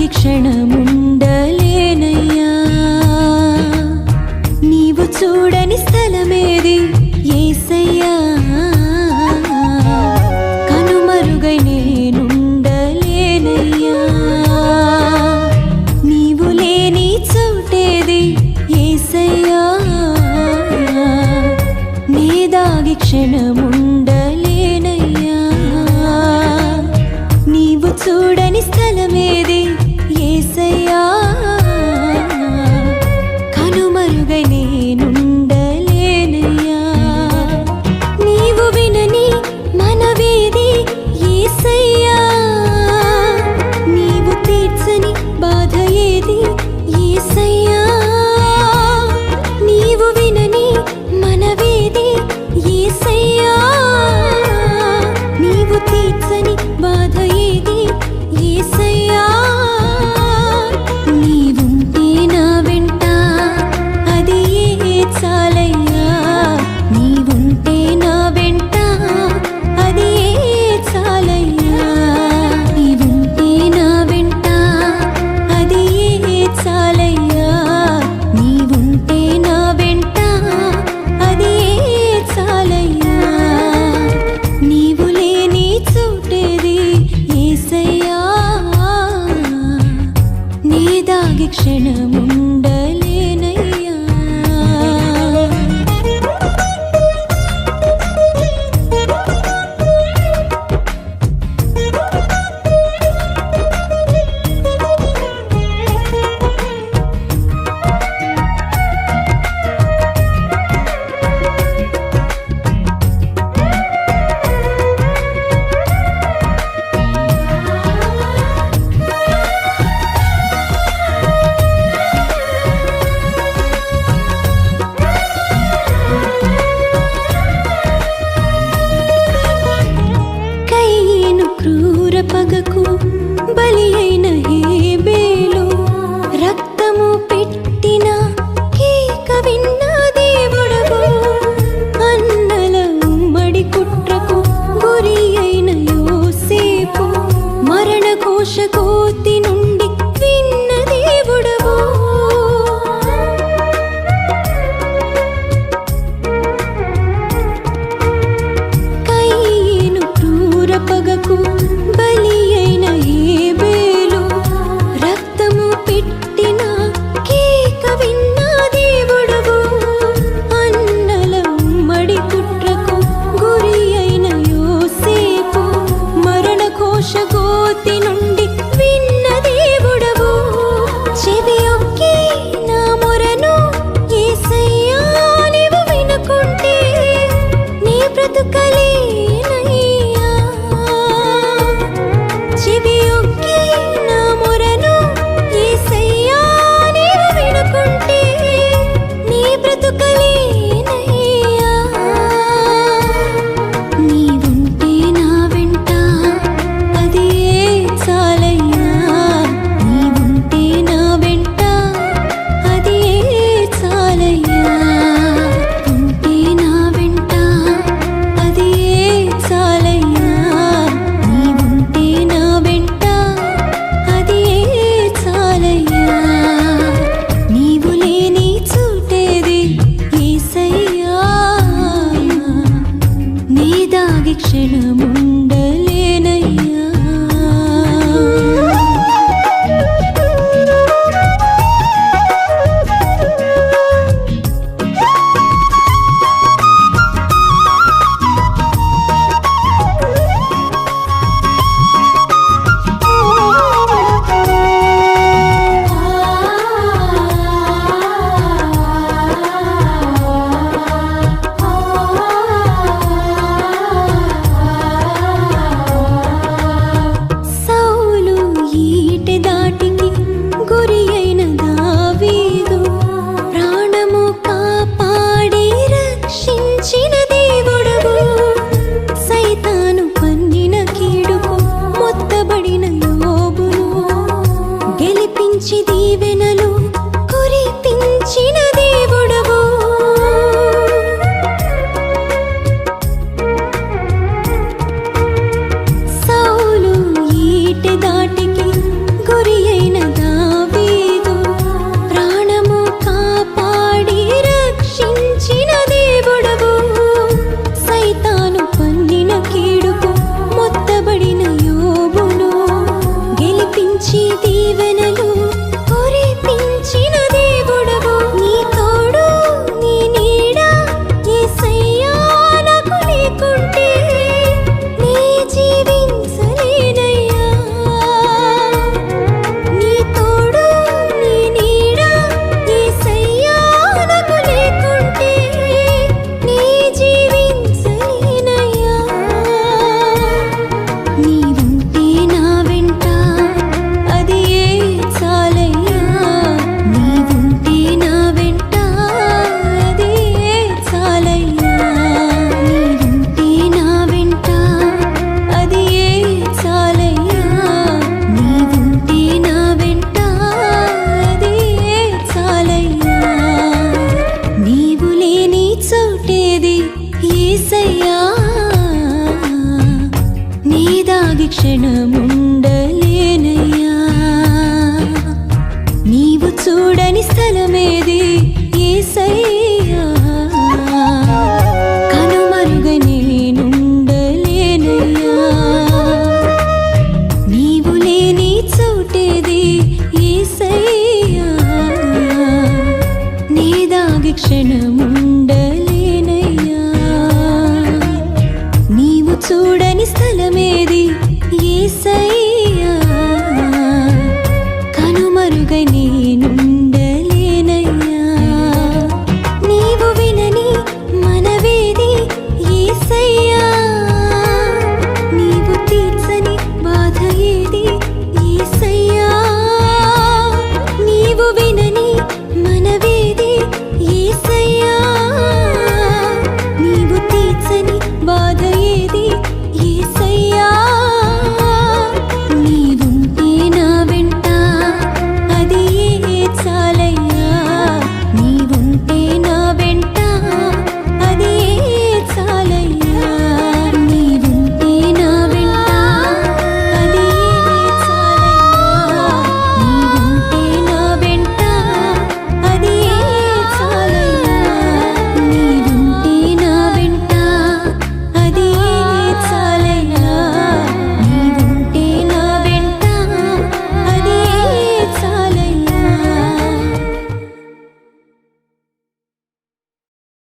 దాగి క్షణముండలేనయ్యా నీవు చూడని స్థలమేది యేసయ్యా కనుమరుగై నేనుండలేనయ్యా నీవు లేని చోటేది యేసయ్యా నీ దాగి క్షణముండలేనయ్యా నీవు చూడని స్థలమేది యేసయ్యా కనుమరుగై నేనుండలేనయ్యా నీవు వినని మనవేది యేసయ్యా నీవు తీర్చని బాధ ఏది యేసయ్యా నీవు వినని మనవేది యేసయ్యా నీవు తీర్చని బాధ ఏది యేసయ్యా నీవుంటే నా వెంట అది చాలయ్యా నీవుంటే నా వెంట అది చాలయ్యా నీవుంటే నా వెంట అది చాలయ్యా నీవుంటే నా వెంట అది చాలయ్యా నీవు లేని చోటేది యేసయ్యా నీ దాగి క్షణముండలేనయ్యా కయ్యను క్రూర పగకు బలి అయిన హేబేలు రక్తము పెట్టిన కేక విన్న దేవుడవు అన్నల ఉమ్మడి కుట్రకు గురి అయిన యోసేపు మరణ ఘోష కోతి నుండి విన్న దేవుడవు కయ్యను క్రూర పగకు బలి అయిన హేబేలు రక్తము పెట్టిన కేక విన్న దేవుడవు అన్నల ఉమ్మడి కుట్రకు గురి అయిన యోసేపు మరణ ఘోష కోతి నుండి విన్న దేవుడవు చెవియొక్కి నా మొరను యేసయ్యా నీవు వినుకుంటే నీ బ్రతుకలేనయ్యా చెవియొక్కి నా మొరను యేసయ్యా నీవు వినుకుంటే నీ బ్రతుకలేనయ్యా నీవుంటే నా వెంట అదే చాలయ్యా నీవుంటే నా వెంట అదే చాలయ్యా ఉంటే నా వెంట అదే చాలయ్యా నీవుంటే నా వెంట అదే చాలయ్యా నీవు లేని చోటేది యేసయ్యా నీ దాగి క్షణముండలేనయ్యా క్షణముండలేనయ్యా నీవు చూడని స్థలమేది